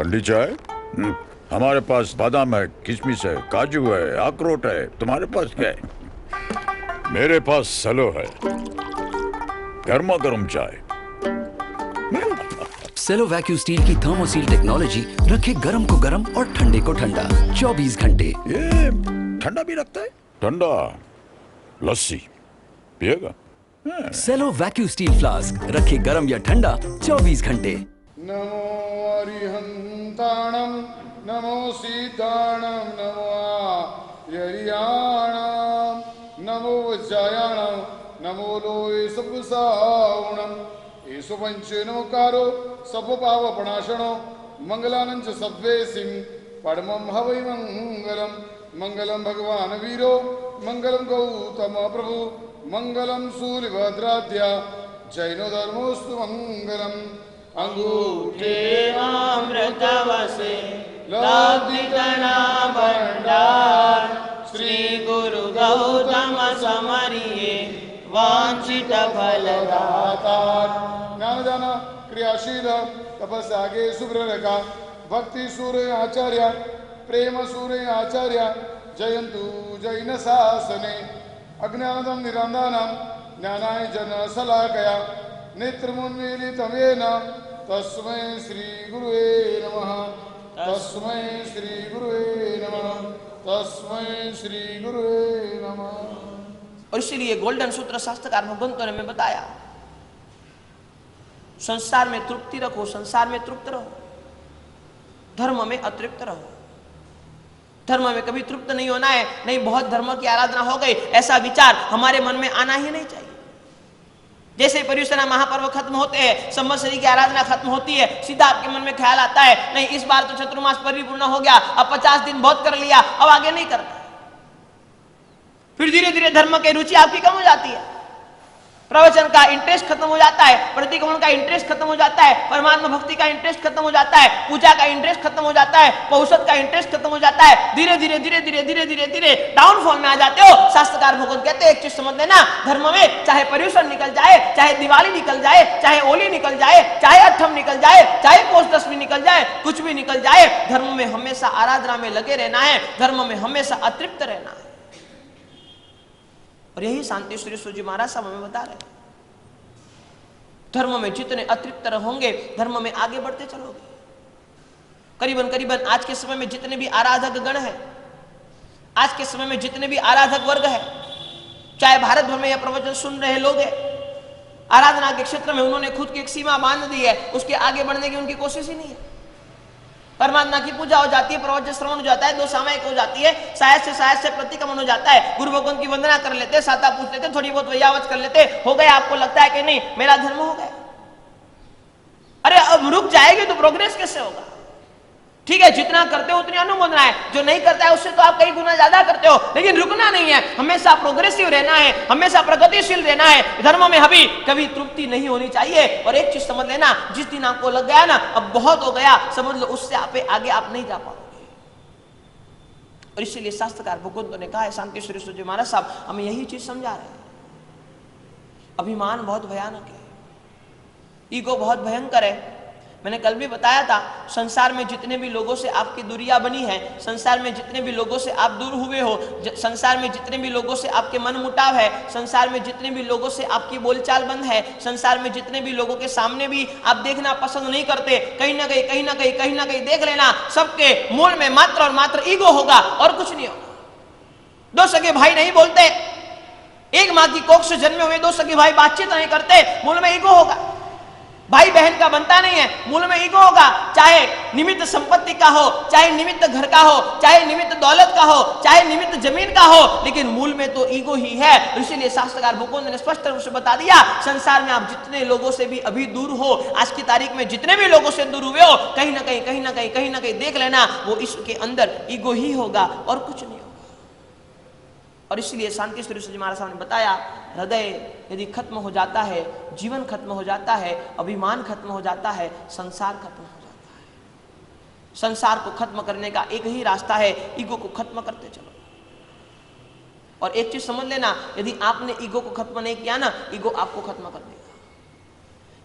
ठंडी चाय? हमारे पास बादाम है, किशमिश है, काजू है, अखरोट है। तुम्हारे पास क्या है? मेरे पास सेलो है, गर्मा गर्म चाय। सेलो वैक्यू स्टील की थर्मोसील टेक्नोलॉजी रखे गर्म को गर्म और ठंडे को ठंडा 24 घंटे। ये ठंडा भी रखता है? ठंडा लस्सी पिएगा? सेलो वैक्यू स्टील फ्लास्क रखे गर्म या ठंडा 24 घंटे। नमो अरिहंताणं नमो सीताणं नमो आर्याणां नमो वज्रायाणां नमो लोय सबसावणं येषु पंचनोकारो सर्वपावपणाशनो मंगलानं च सद्वेसिं परमं हवै मंगलम् मंगलम भगवान वीरो मंगलम गौतम प्रभु मंगलम सूर्यभद्राद्या जैनो धर्मोस्तु मंगलम अंगूठे अमृतवसे लब्धितना भंडार श्री गुरु गौतम समरिये वांछित फलदाता ज्ञानदान क्रियाशील तपस्यागे सुब्रका भक्ति सूर्य आचार्य प्रेम सूर्य आचार्य जयंतु जैन शासने अज्ञानदं निरंदानं ज्ञानाय जन शलाकया नेत्रमुन्मीलितमेन तस्मै श्री गुरुवे नमः तस्मै श्री गुरुवे नमः तस्मै श्री गुरुवे नमः। और इसीलिए गोल्डन सूत्र शास्त्रकार भगवंतों ने हमें बताया, संसार में तृप्ति रखो, संसार में तृप्त रहो, धर्म में अतृप्त रहो। धर्म में कभी तृप्त नहीं होना है, नहीं बहुत धर्म की आराधना हो गई ऐसा विचार हमारे मन में आना ही नहीं चाहिए। जैसे पर्युषणा महापर्व खत्म होते हैं, संवत्सरी की आराधना खत्म होती है, सीधा आपके मन में ख्याल आता है, नहीं इस बार तो चतुर्मास परिपूर्ण हो गया, अब 50 दिन बहुत कर लिया, अब आगे नहीं करना। फिर धीरे धीरे धर्म की रुचि आपकी कम हो जाती है, प्रवचन का इंटरेस्ट खत्म हो जाता है, प्रतिक्रमण का इंटरेस्ट खत्म हो जाता है, परमात्मा भक्ति का इंटरेस्ट खत्म हो जाता है, पूजा का इंटरेस्ट खत्म हो जाता है, पौषध का इंटरेस्ट खत्म हो जाता है। धीरे धीरे धीरे धीरे धीरे धीरे धीरे डाउनफॉल में आ जाते हो। शास्त्रकार भगवत कहते हैं एक चीज समझ लेना, धर्म में चाहे पर्युषण निकल जाए, चाहे दिवाली निकल जाए, चाहे होली निकल जाए, चाहे अठम निकल जाए, चाहे पौष दशमी निकल जाए, कुछ भी निकल जाए, धर्म में हमेशा आराधना में लगे रहना है, धर्म में हमेशा अतृप्त रहना है। और यही शांति श्री सूजी महाराज साहब हमें बता रहे हैं, धर्म में जितने अतृप्त रहोगे धर्म में आगे बढ़ते चलोगे। करीबन करीबन आज के समय में जितने भी आराधक गण है, आज के समय में जितने भी आराधक वर्ग है, चाहे भारत भर में यह प्रवचन सुन रहे लोग हैं, आराधना के क्षेत्र में उन्होंने खुद की एक सीमा बांध दी है, उसके आगे बढ़ने की उनकी कोशिश ही नहीं है। परमात्मा की पूजा हो जाती है, प्रवचन श्रवण हो जाता है, दो सामयिक हो जाती है, शायद से प्रतिक्रमण हो जाता है, गुरु भगवान की वंदना कर लेते, साता पूछ लेते, थोड़ी बहुत वैयावत कर लेते, हो गया। आपको लगता है कि नहीं मेरा धर्म हो गया। अरे अब रुक जाएगी तो प्रोग्रेस कैसे होगा? ठीक है, जितना करते हो उतनी अनुमोदना है, जो नहीं करता है उससे तो आप कई गुना ज्यादा करते हो, लेकिन रुकना नहीं है, हमेशा प्रोग्रेसिव रहना है, हमेशा प्रगतिशील रहना है। धर्म में कभी तृप्ति नहीं होनी चाहिए। और एक चीज समझ लेना, जिस दिन आपको लग गया ना अब बहुत हो गया, समझ लो उससे आगे आप नहीं जा पाओगे। और इसीलिए शास्त्रकार भगवंतों ने कहा है, शांति श्री सूजी महाराज साहब हमें यही चीज समझा रहे हैं। अभिमान बहुत भयानक है, ईगो बहुत भयंकर है। मैंने कल भी बताया था, संसार में जितने भी लोगों से आपकी दूरियां बनी है, संसार में जितने भी लोगों से आप दूर हुए हो, संसार में जितने भी लोगों से आपके मन मुटाव है, संसार में जितने भी लोगों से आपकी बोलचाल बंद है, संसार में जितने भी लोगों के सामने भी आप देखना पसंद नहीं करते, कहीं ना कहीं देख लेना, सबके मूल में मात्र और मात्र ईगो होगा और कुछ नहीं होगा। दो सगे भाई नहीं बोलते, एक माँ की कोख से जन्मे हुए दो सगे भाई बातचीत नहीं करते, मूल में ईगो होगा। भाई बहन का बनता नहीं है, मूल में ईगो होगा। चाहे निमित्त संपत्ति का हो, चाहे निमित्त घर का हो, चाहे निमित्त दौलत का हो, चाहे निमित्त जमीन का हो, लेकिन मूल में तो ईगो ही है। इसीलिए शास्त्रकार भगवंत ने स्पष्ट रूप से बता दिया, संसार में आप जितने लोगों से भी अभी दूर हो, आज की तारीख में जितने भी लोगों से दूर हुए हो, कहीं ना कहीं देख लेना वो इसके अंदर ईगो ही होगा और कुछ नहीं होगा। और इसलिए शांति श्री सूजी महाराज साहब ने बताया, हृदय यदि खत्म हो जाता है, जीवन खत्म हो जाता है, अभिमान खत्म हो जाता है, संसार खत्म हो जाता है। संसार को खत्म करने का एक ही रास्ता है, ईगो को खत्म करते चलो। और एक चीज समझ लेना, यदि आपने ईगो को खत्म नहीं किया ना, ईगो आपको खत्म कर देगा।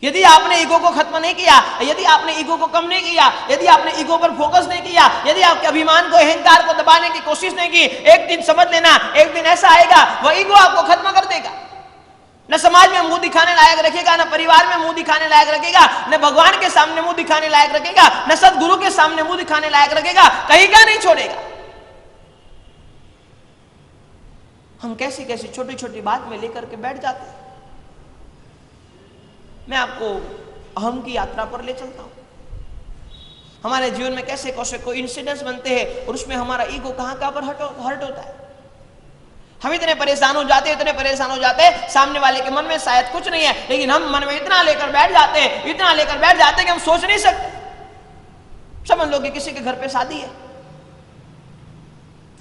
यदि आपने ईगो को खत्म नहीं किया, यदि आपने ईगो को कम नहीं किया, यदि आपने ईगो पर फोकस नहीं किया, यदि आपके अभिमान को, अहंकार को दबाने की कोशिश नहीं की, एक दिन समझ लेना, एक दिन ऐसा आएगा वह ईगो आपको खत्म कर देगा। न समाज में मुंह दिखाने लायक रखेगा, न परिवार में मुंह दिखाने लायक रखेगा, न भगवान के सामने मुंह दिखाने लायक रखेगा, न सदगुरु के सामने मुंह दिखाने लायक रखेगा, कहीं का नहीं छोड़ेगा। हम कैसी कैसी छोटी छोटी बात में लेकर के बैठ जाते हैं। मैं आपको अहम की यात्रा पर ले चलता हूं। हमारे जीवन में कैसे कैसे कोई इंसिडेंट्स बनते हैं और उसमें हमारा ईगो कहां कहां पर हर्ट होता है। हम इतने परेशान हो जाते हैं, इतने परेशान हो जाते हैं, सामने वाले के मन में शायद कुछ नहीं है, लेकिन हम मन में इतना लेकर बैठ जाते हैं, इतना लेकर बैठ जाते हैं कि हम सोच नहीं सकते। समझ लो कि किसी के घर पे शादी है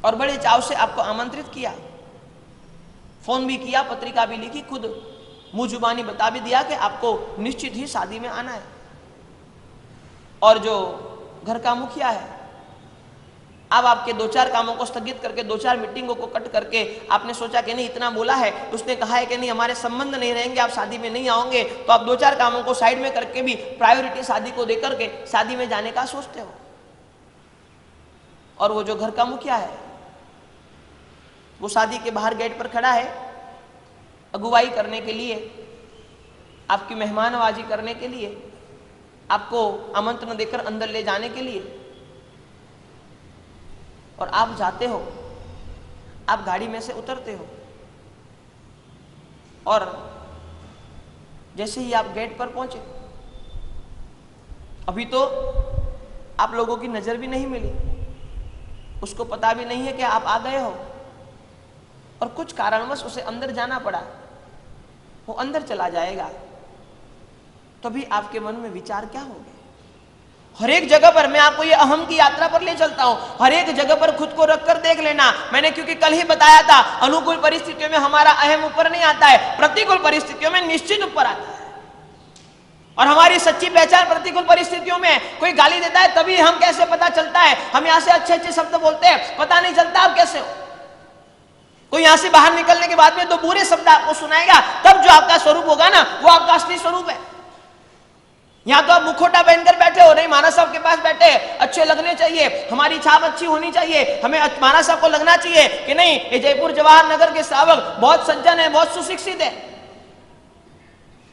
और बड़े चाव से आपको आमंत्रित किया, फोन भी किया, पत्रिका भी लिखी, खुद मुंह जुबानी बता भी दिया कि आपको निश्चित ही शादी में आना है। और जो घर का मुखिया है, अब आपके 2-4 कामों को स्थगित करके 2-4 मीटिंगों को कट करके आपने सोचा कि नहीं इतना बोला है, उसने कहा है कि नहीं हमारे संबंध नहीं रहेंगे, आप शादी में नहीं आओगे, तो आप 2-4 कामों को साइड में करके भी प्रायोरिटी शादी को देकर के शादी में जाने का सोचते हो। और वो जो घर का मुखिया है वो शादी के बाहर गेट पर खड़ा है, अगुवाई करने के लिए, आपकी मेहमानवाजी करने के लिए, आपको आमंत्रण देकर अंदर ले जाने के लिए। और आप जाते हो, आप गाड़ी में से उतरते हो और जैसे ही आप गेट पर पहुंचे, अभी तो आप लोगों की नजर भी नहीं मिली, उसको पता भी नहीं है कि आप आ गए हो, और कुछ कारणवश उसे अंदर जाना पड़ा, वो अंदर चला जाएगा, तभी आपके मन में विचार क्या होंगे। हर एक जगह पर मैं आपको ये अहम की यात्रा पर ले चलता हूं, हर एक जगह पर खुद को रखकर देख लेना। मैंने क्योंकि कल ही बताया था, अनुकूल परिस्थितियों में हमारा अहम ऊपर नहीं आता है, प्रतिकूल परिस्थितियों में निश्चित ऊपर आता है। और हमारी सच्ची पहचान प्रतिकूल परिस्थितियों में, कोई गाली देता है तभी हम कैसे पता चलता है, हम यहां से अच्छे अच्छे शब्द बोलते हैं, पता नहीं चलता आप कैसे हो। कोई यहां से बाहर निकलने के बाद में दो बुरे शब्द आपको सुनाएगा, तब जो आपका स्वरूप होगा ना, वो आपका असली स्वरूप है। यहां तो आप मुखोटा पहनकर बैठे हो, नहीं महाराज साहब के पास बैठे, अच्छे लगने चाहिए, हमारी छाप अच्छी होनी चाहिए, हमें महाराज साहब को लगना चाहिए कि नहीं ये जयपुर जवाहर नगर के श्रावक बहुत सज्जन है, बहुत सुशिक्षित है।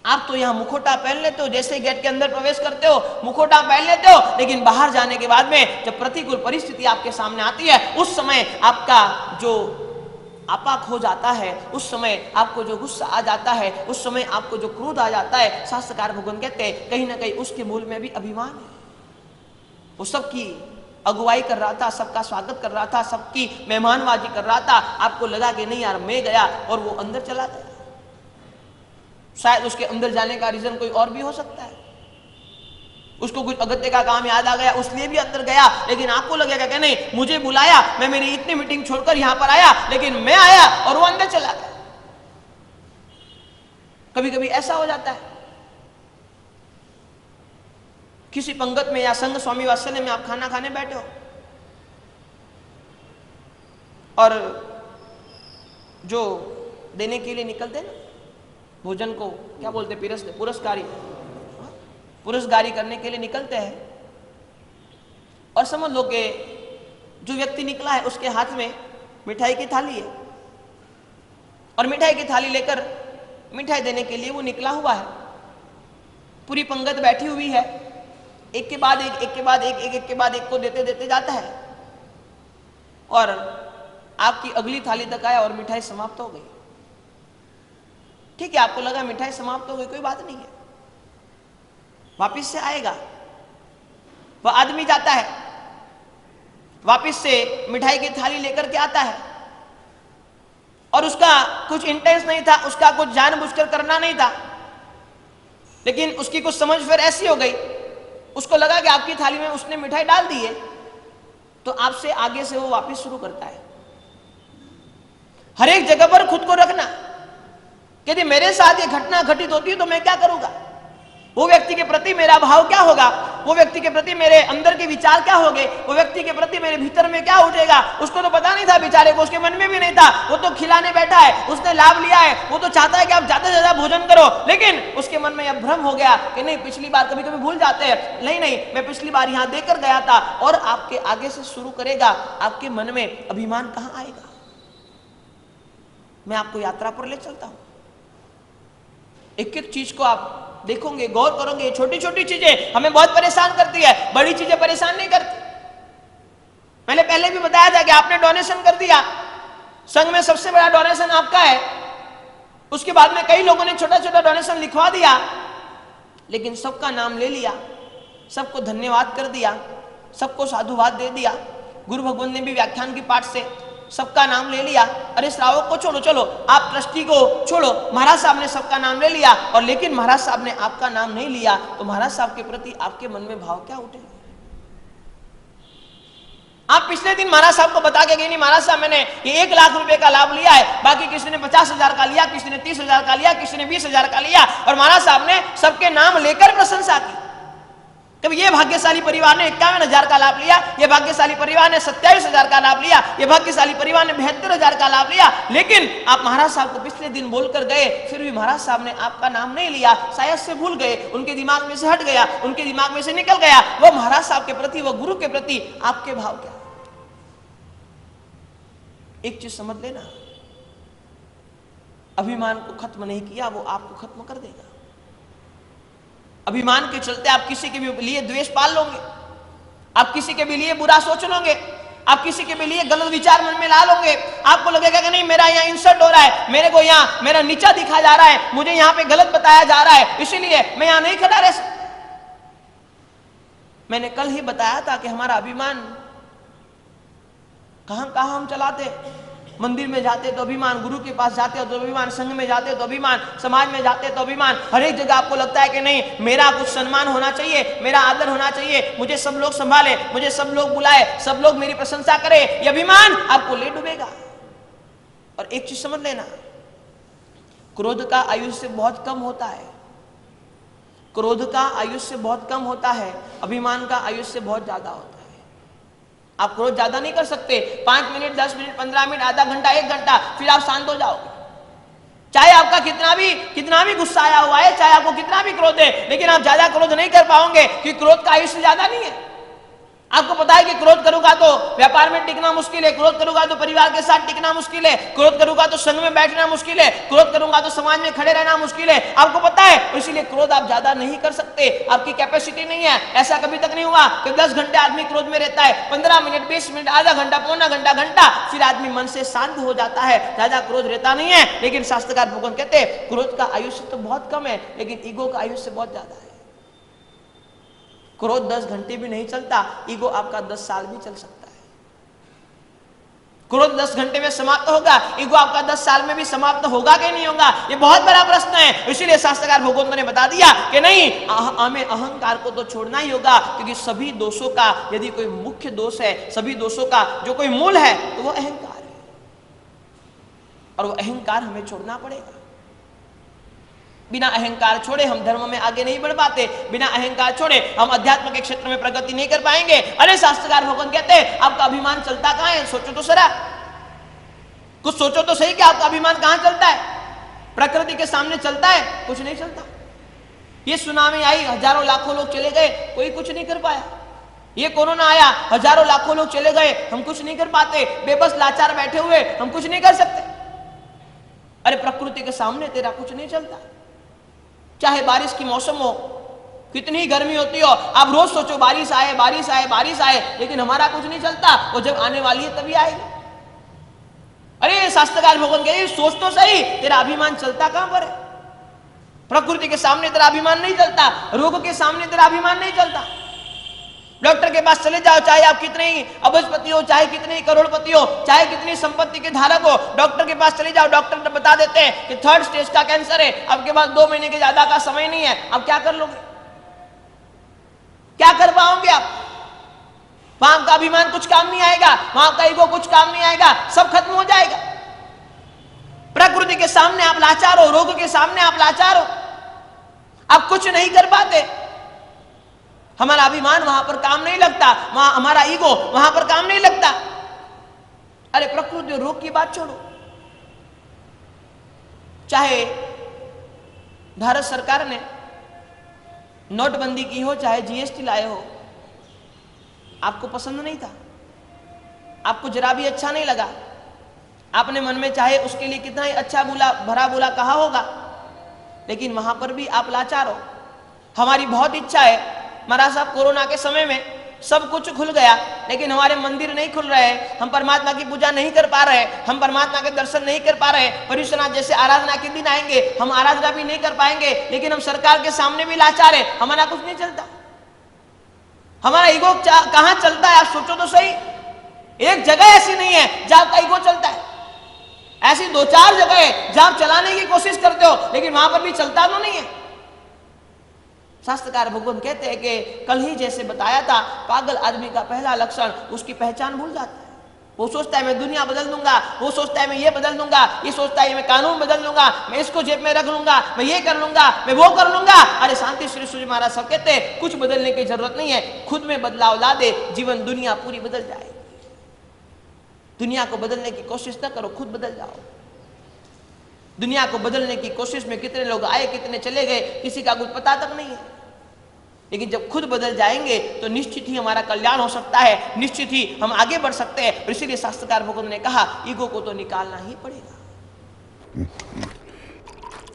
आप तो यहां मुखोटा पहन लेते हो, जैसे गेट के अंदर प्रवेश करते हो मुखोटा पहन लेते हो, लेकिन बाहर जाने के बाद में जब प्रतिकूल परिस्थिति आपके सामने आती है, उस समय आपका जो आपा खो जाता है, उस समय आपको जो गुस्सा आ जाता है, उस समय आपको जो क्रोध आ जाता है, शास्त्रकार भगवान कहते हैं कहीं ना कहीं उसके मूल में भी अभिमान है। वो सबकी अगुवाई कर रहा था, सबका स्वागत कर रहा था, सबकी मेहमानबाजी कर रहा था, आपको लगा कि नहीं यार मैं गया, और वो अंदर चला गया। शायद उसके अंदर जाने का रीजन कोई और भी हो सकता है, उसको कुछ अगत्य का काम याद आ गया उसलिए भी अंदर गया, लेकिन आपको लगेगा कि नहीं मुझे बुलाया, मैं मेरी इतनी मीटिंग छोड़कर यहां पर आया, लेकिन मैं आया और वो अंदर चला गया। कभी कभी ऐसा हो जाता है, किसी पंगत में या संघ स्वामी वात्सल्य में आप खाना खाने बैठे हो और जो देने के लिए निकलते ना, भोजन को क्या बोलते, पुरस्कारी करने के लिए निकलते हैं, और समझ लो कि जो व्यक्ति निकला है उसके हाथ में मिठाई की थाली है, और मिठाई की थाली लेकर मिठाई देने के लिए वो निकला हुआ है। पूरी पंगत बैठी हुई है, एक के बाद एक, एक के बाद एक, एक के बाद एक को देते देते जाता है, और आपकी अगली थाली तक आया और मिठाई समाप्त हो गई। ठीक है, आपको लगा मिठाई समाप्त हो गई, कोई बात नहीं है, वापिस से आएगा। वह आदमी जाता है, वापिस से मिठाई की थाली लेकर के आता है, और उसका कुछ इंटेंस नहीं था, उसका कुछ जानबूझकर करना नहीं था, लेकिन उसकी कुछ समझ फिर ऐसी हो गई, उसको लगा कि आपकी थाली में उसने मिठाई डाल दी है, तो आपसे आगे से वो वापिस शुरू करता है। हर एक जगह पर खुद को रखना, यदि मेरे साथ ये घटना घटित होती है तो मैं क्या करूंगा, वो व्यक्ति के प्रति मेरा भाव क्या होगा, वो व्यक्ति के प्रति मेरे अंदर के विचार क्या होंगे, वो व्यक्ति के प्रति मेरे भीतर में क्या उठेगा। उसको तो पता नहीं था बेचारे को, उसके मन में भी नहीं था। वो तो खिलाने बैठा है, उसने लाभ लिया है, वो तो चाहता है कि आप ज्यादा से ज्यादा भोजन करो, लेकिन उसके मन में यह भ्रम हो गया कि नहीं, पिछली बार, कभी कभी भूल जाते हैं, नहीं मैं पिछली बार यहां देकर गया था। और आपके आगे से शुरू करेगा, आपके मन में अभिमान कहां आएगा। मैं आपको यात्रा पर ले चलता हूं, एक एक चीज को आप देखोगे, गौर करोगे। छोटी छोटी चीजें हमें बहुत परेशान करती है, बड़ी चीजें परेशान नहीं करती। मैंने पहले भी बताया था कि आपने डोनेशन कर दिया, संघ में सबसे बड़ा डोनेशन आपका है, उसके बाद में कई लोगों ने छोटा छोटा डोनेशन लिखवा दिया, लेकिन सबका नाम ले लिया, सबको धन्यवाद कर दिया, सबको साधुवाद दे दिया। गुरु भगवान ने भी व्याख्यान की पाठ से सबका नाम ले लिया। अरे श्रावक को छोड़ो, चलो आप ट्रस्टी को छोड़ो, महाराज साहब ने सबका नाम ले लिया, और लेकिन महाराज साहब ने आपका नाम नहीं लिया, तो महाराज साहब के प्रति आपके मन में भाव क्या उठेगा। आप पिछले दिन महाराज साहब को बता के गए, नहीं महाराज साहब मैंने ये 1 लाख रुपए का लाभ लिया है, बाकी किसी ने 50,000 का लिया, किसी ने 30,000 का लिया, किसी ने 20,000 का लिया, और महाराज साहब ने सबके नाम लेकर प्रशंसा की। कभी ये भाग्यशाली परिवार ने 51,000 का लाभ लिया, ये भाग्यशाली परिवार ने 27,000 का लाभ लिया, ये भाग्यशाली परिवार ने 72,000 का लाभ लिया, लेकिन आप महाराज साहब को पिछले दिन बोलकर गए, फिर भी महाराज साहब ने आपका नाम नहीं लिया, शायद से भूल गए, उनके दिमाग में से हट गया, उनके दिमाग में से निकल गया। वो महाराज साहब के प्रति, वो गुरु के प्रति आपके भाव क्या। एक चीज समझ लेना, अभिमान को खत्म नहीं किया, वो आपको खत्म कर देगा। अभिमान के चलते आप किसी के भी लिए द्वेष पाल लोगे, आप किसी के भी लिए बुरा सोच लोगे, आप किसी के भी लिए गलत विचार मन में ला लोगे। आपको लगेगा कि नहीं, मेरा यहाँ इंसल्ट हो रहा है, मेरे को यहाँ मेरा नीचा दिखा जा रहा है, मुझे यहाँ पे गलत बताया जा रहा है, इसीलिए मैं यहाँ नहीं खड़ा रह सकता। मैंने कल ही बताया था कि हमारा अभिमान कहां कहां हम चलाते। मंदिर में जाते तो अभिमान, गुरु के पास जाते हो तो अभिमान, संघ में जाते तो अभिमान, समाज में जाते तो अभिमान, हर एक जगह आपको लगता है कि नहीं, मेरा कुछ सम्मान होना चाहिए, मेरा आदर होना चाहिए, मुझे सब लोग संभाले, मुझे सब लोग बुलाए, सब लोग मेरी प्रशंसा करे। ये अभिमान आपको ले डूबेगा। और एक चीज समझ लेना, क्रोध का आयुष्य बहुत कम होता है, क्रोध का आयुष्य बहुत कम होता है, अभिमान का आयुष्य बहुत ज्यादा होता है। आप क्रोध ज्यादा नहीं कर सकते, 5 मिनट, 10 मिनट, 15 मिनट, आधा घंटा, 1 घंटा, फिर आप शांत हो जाओगे। चाहे आपका कितना भी गुस्सा आया हुआ है, चाहे आपको कितना भी क्रोध है, लेकिन आप ज्यादा क्रोध नहीं कर पाओगे, क्योंकि क्रोध का आयुष्य ज्यादा नहीं है। आपको पता है कि क्रोध करूंगा तो व्यापार में टिकना मुश्किल है, क्रोध करूंगा तो परिवार के साथ टिकना मुश्किल है, क्रोध करूंगा तो संघ में बैठना मुश्किल है, क्रोध करूंगा तो समाज में खड़े रहना मुश्किल है। आपको पता है, इसीलिए क्रोध आप ज्यादा नहीं कर सकते, आपकी कैपेसिटी नहीं है। ऐसा कभी तक नहीं हुआ कि 10 घंटे आदमी क्रोध में रहता है, 15 मिनट, 20 मिनट, आधा घंटा, पौना घंटा, फिर आदमी मन से शांत हो जाता है, ज्यादा क्रोध रहता नहीं है। लेकिन शास्त्रकार भगवान कहते हैं क्रोध का आयुष्य तो बहुत कम है, लेकिन ईगो का आयुष्य बहुत ज्यादा है। क्रोध 10 घंटे भी नहीं चलता, ईगो आपका 10 साल भी चल सकता है। क्रोध 10 घंटे में समाप्त होगा, ईगो आपका 10 साल में भी समाप्त होगा कि नहीं होगा, ये बहुत बड़ा प्रश्न है। इसीलिए शास्त्रकार भगवंत ने बता दिया कि नहीं, हमें अहंकार को तो छोड़ना ही होगा, क्योंकि सभी दोषों का यदि कोई मुख्य दोष है, सभी दोषों का जो कोई मूल है, तो वो अहंकार है, और वो अहंकार हमें छोड़ना पड़ेगा। बिना अहंकार छोड़े हम धर्म में आगे नहीं बढ़ पाते, बिना अहंकार छोड़े हम अध्यात्म के क्षेत्र में प्रगति नहीं कर पाएंगे। अरे शास्त्रकार भगवान कहते हैं आपका अभिमान चलता कहां है, सोचो तो सरा, कुछ सोचो तो सही कि आपका अभिमान कहां चलता है। प्रकृति के सामने चलता है, कुछ नहीं चलता। ये सुनामी आई, हजारों लाखों लोग चले गए, कोई कुछ नहीं कर पाया। ये कोरोना आया, हजारों लाखों लोग चले गए, हम कुछ नहीं कर पाते। बेबस लाचार बैठे हुए, हम कुछ नहीं कर सकते। अरे प्रकृति के सामने तेरा कुछ नहीं चलता। चाहे बारिश की मौसम हो, कितनी गर्मी होती हो, आप रोज सोचो बारिश आए, बारिश आए, बारिश आए, लेकिन हमारा कुछ नहीं चलता। वो जब आने वाली है तभी आएगी। अरे शास्त्रकार भगवान कहे सोच तो सही, तेरा अभिमान चलता कहां पर है। प्रकृति के सामने तेरा अभिमान नहीं चलता, रोग के सामने तेरा अभिमान नहीं चलता। डॉक्टर के पास चले जाओ, चाहे आप कितने ही अबजपति हो, चाहे कितने ही करोड़पति हो, चाहे कितनी संपत्ति के धारक हो, डॉक्टर के पास चले जाओ, डॉक्टर बता देते हैं कि 3rd स्टेज का कैंसर है, आपके पास 2 महीने के ज्यादा का समय नहीं है। अब क्या कर लोगे, क्या कर पाओगे आप। वहां का अभिमान कुछ काम नहीं आएगा, वहां का ईगो कुछ काम नहीं आएगा, सब खत्म हो जाएगा। प्रकृति के सामने आप लाचार हो, रोग के सामने आप लाचार हो, आप कुछ नहीं कर पाते, हमारा अभिमान वहां पर काम नहीं लगता, वहां हमारा ईगो वहां पर काम नहीं लगता। अरे प्रकृति और रोग की बात छोड़ो, चाहे भारत सरकार ने नोटबंदी की हो, चाहे जीएसटी लाए हो, आपको पसंद नहीं था, आपको जरा भी अच्छा नहीं लगा। आपने मन में चाहे उसके लिए कितना ही अच्छा बुला भरा बुला कहा होगा, लेकिन वहां पर भी आप लाचार हो। हमारी बहुत इच्छा है, महाराज साहब कोरोना के समय में सब कुछ खुल गया, लेकिन हमारे मंदिर नहीं खुल रहे, हम परमात्मा की पूजा नहीं कर पा रहे, हम परमात्मा के दर्शन नहीं कर पा रहे। परमेश्वरनाथ जैसे आराधना के दिन आएंगे, हम आराधना भी नहीं कर पाएंगे, लेकिन हम सरकार के सामने भी लाचार है, हमारा कुछ नहीं चलता। हमारा ईगो कहां चलता है, आप सोचो तो सही। एक जगह ऐसी नहीं है जहां आपका ईगो चलता है, ऐसी 2-4 जगह है जहां आप चलाने की कोशिश करते हो, लेकिन वहां पर भी चलता तो नहीं है। शास्त्रकार भगवान कहते हैं कि कल ही जैसे बताया था, पागल आदमी का पहला लक्षण उसकी पहचान भूल जाता है। वो सोचता है मैं दुनिया बदल दूंगा, वो सोचता है मैं ये बदल दूंगा, ये सोचता है मैं कानून बदल लूंगा, मैं इसको जेब में रख लूंगा, मैं ये कर लूंगा, मैं वो कर लूंगा। अरे शांति श्री सूर्य महाराज सब कहते हैं कुछ बदलने की जरूरत नहीं है, खुद में बदलाव ला दे, जीवन दुनिया पूरी बदल जाए। दुनिया को बदलने की कोशिश न करो, खुद बदल जाओ। दुनिया को बदलने की कोशिश में कितने लोग आए, कितने चले गए, किसी का कुछ पता तक नहीं है। लेकिन जब खुद बदल जाएंगे तो निश्चित ही हमारा कल्याण हो सकता है, निश्चित ही हम आगे बढ़ सकते हैं। और इसीलिए शास्त्रकार भगवान ने कहा ईगो को तो निकालना ही पड़ेगा।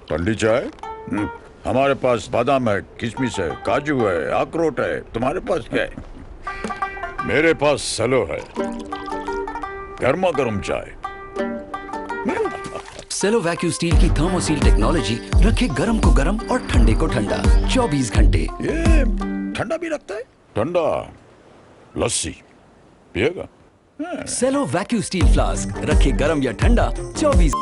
ठंडी चाय? हमारे पास बादाम है, किशमिश है, काजू है, अखरोट है। तुम्हारे पास क्या है? मेरे पास सलो है, गर्मा गर्म चाय। सेलो वैक्यूम स्टील की थर्मोसील टेक्नोलॉजी रखे गर्म को गर्म और ठंडे को ठंडा 24 घंटे। ये ठंडा भी रखता है? ठंडा लस्सी पिएगा? सेलो वैक्यूम स्टील फ्लास्क रखे गर्म या ठंडा 24